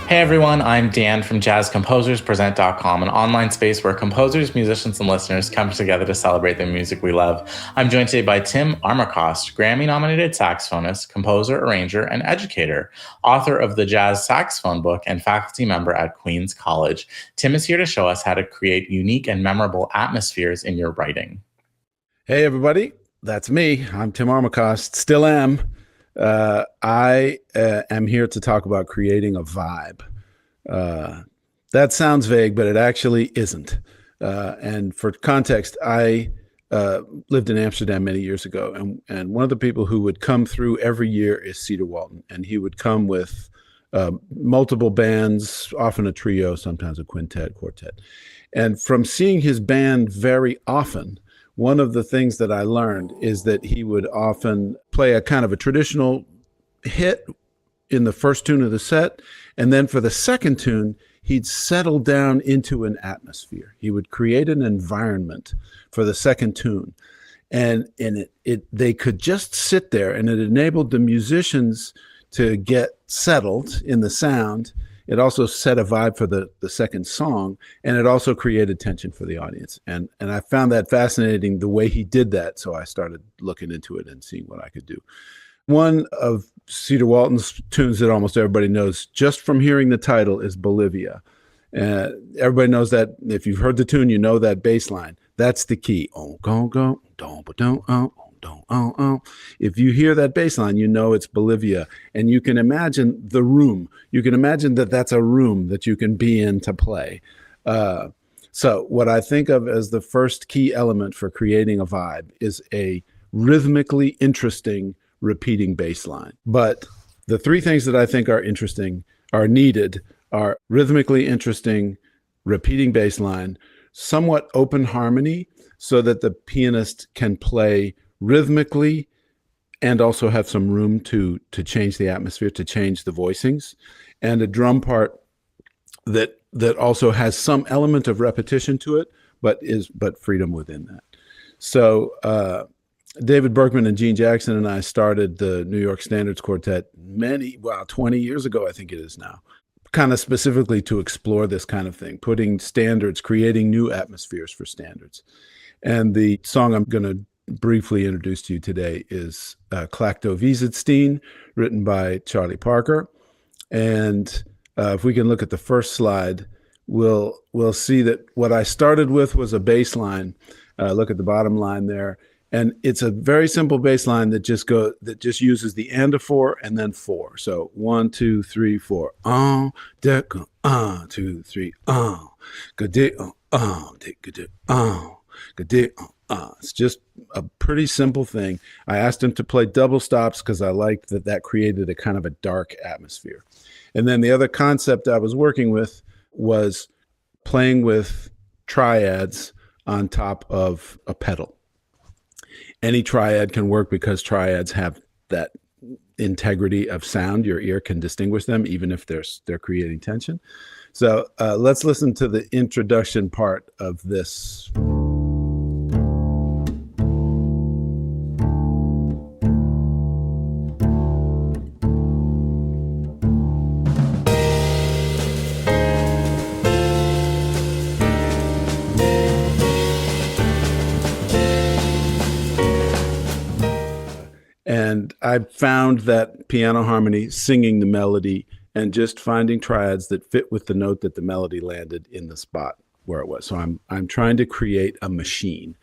Hey everyone, I'm Dan from JazzComposersPresent.com, an online space where composers, musicians, and listeners come together to celebrate the music we love. I'm joined today by Tim Armacost, Grammy-nominated saxophonist, composer, arranger, and educator, author of the Jazz Saxophone book, and faculty member at Queens College. Tim is here to show us how to create unique and memorable atmospheres in your writing. Hey everybody, that's me. I'm Tim Armacost, still am. I am here to talk about creating a vibe. That sounds vague, but it actually isn't. And for context, I lived in Amsterdam many years ago, and one of the people who would come through every year is Cedar Walton, and he would come with multiple bands, often a trio, sometimes a quintet, quartet. And from seeing his band very often, one of the things that I learned is that he would often play a kind of a traditional hit in the first tune of the set. And then for the second tune, he'd settle down into an atmosphere. He would create an environment for the second tune. And they could just sit there, and it enabled the musicians to get settled in the sound. It also set a vibe for the second song, and it also created tension for the audience. And I found that fascinating, the way he did that. So I started looking into it and seeing what I could do. One of Cedar Walton's tunes that almost everybody knows, just from hearing the title, is Bolivia. Everybody knows that. If you've heard the tune, you know that bass line. That's the key. Oh, go, go, don't, don't, oh. If you hear that bass line, you know it's Bolivia, and you can imagine the room. You can imagine that that's a room that you can be in to play. So what I think of as the first key element for creating a vibe is a rhythmically interesting repeating bass line. But the three things that I think are interesting, are needed, are rhythmically interesting, repeating bass line, somewhat open harmony so that the pianist can play rhythmically and also have some room to change the atmosphere, to change the voicings, and a drum part that also has some element of repetition to it, but freedom within that. So David Berkman and Gene Jackson and I started the New York Standards Quartet 20 years ago, I think it is now, kind of specifically to explore this kind of thing, putting standards, creating new atmospheres for standards. And the song I'm going to briefly introduce to you today is Clacto Wiesenstein, written by Charlie Parker. And if we can look at the first slide, we'll see that what I started with was a bass line. Look at the bottom line there. And it's a very simple bass line that just uses the and of four and then four. So 1, 2, 3, 4. 2, 3. It's just a pretty simple thing. I asked him to play double stops because I liked that created a kind of a dark atmosphere. And then the other concept I was working with was playing with triads on top of a pedal. Any triad can work because triads have that integrity of sound. Your ear can distinguish them even if they're creating tension. So let's listen to the introduction part of this. And I found that piano harmony, singing the melody, and just finding triads that fit with the note that the melody landed in the spot where it was. So I'm trying to create a machine.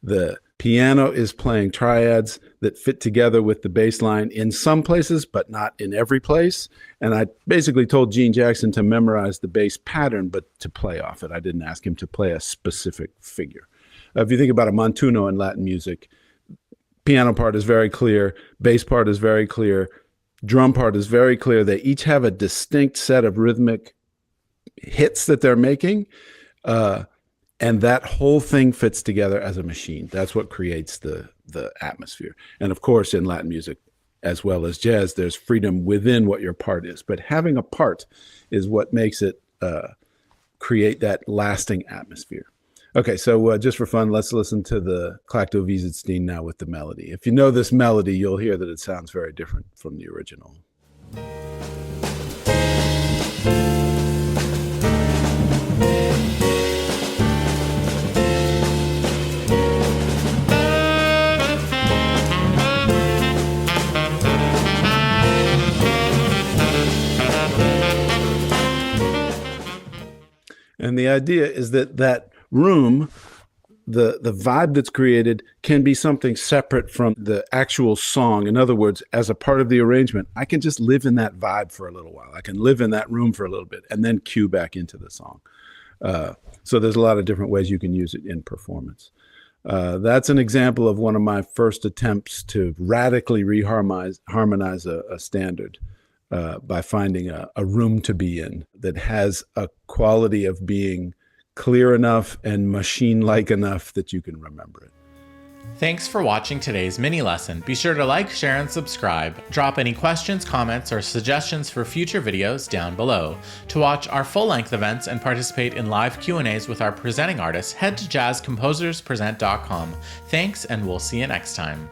The piano is playing triads that fit together with the bass line in some places, but not in every place. And I basically told Gene Jackson to memorize the bass pattern, but to play off it. I didn't ask him to play a specific figure. If you think about a montuno in Latin music, piano part is very clear, bass part is very clear, drum part is very clear. They each have a distinct set of rhythmic hits that they're making, and that whole thing fits together as a machine. That's what creates the atmosphere. And of course, in Latin music, as well as jazz, there's freedom within what your part is. But having a part is what makes it create that lasting atmosphere. Okay, so just for fun, let's listen to the Clacto Wiesenstein now with the melody. If you know this melody, you'll hear that it sounds very different from the original. And the idea is that that room, the vibe that's created, can be something separate from the actual song. In other words, as a part of the arrangement, I can just live in that vibe for a little while. I can live in that room for a little bit and then cue back into the song. So there's a lot of different ways you can use it in performance. That's an example of one of my first attempts to radically harmonize a standard by finding a room to be in that has a quality of being clear enough and machine-like enough that you can remember it. Thanks for watching today's mini lesson. Be sure to like, share, and subscribe. Drop any questions, comments, or suggestions for future videos down below. To watch our full-length events and participate in live Q&As with our presenting artists, head to jazzcomposerspresent.com. Thanks, and we'll see you next time.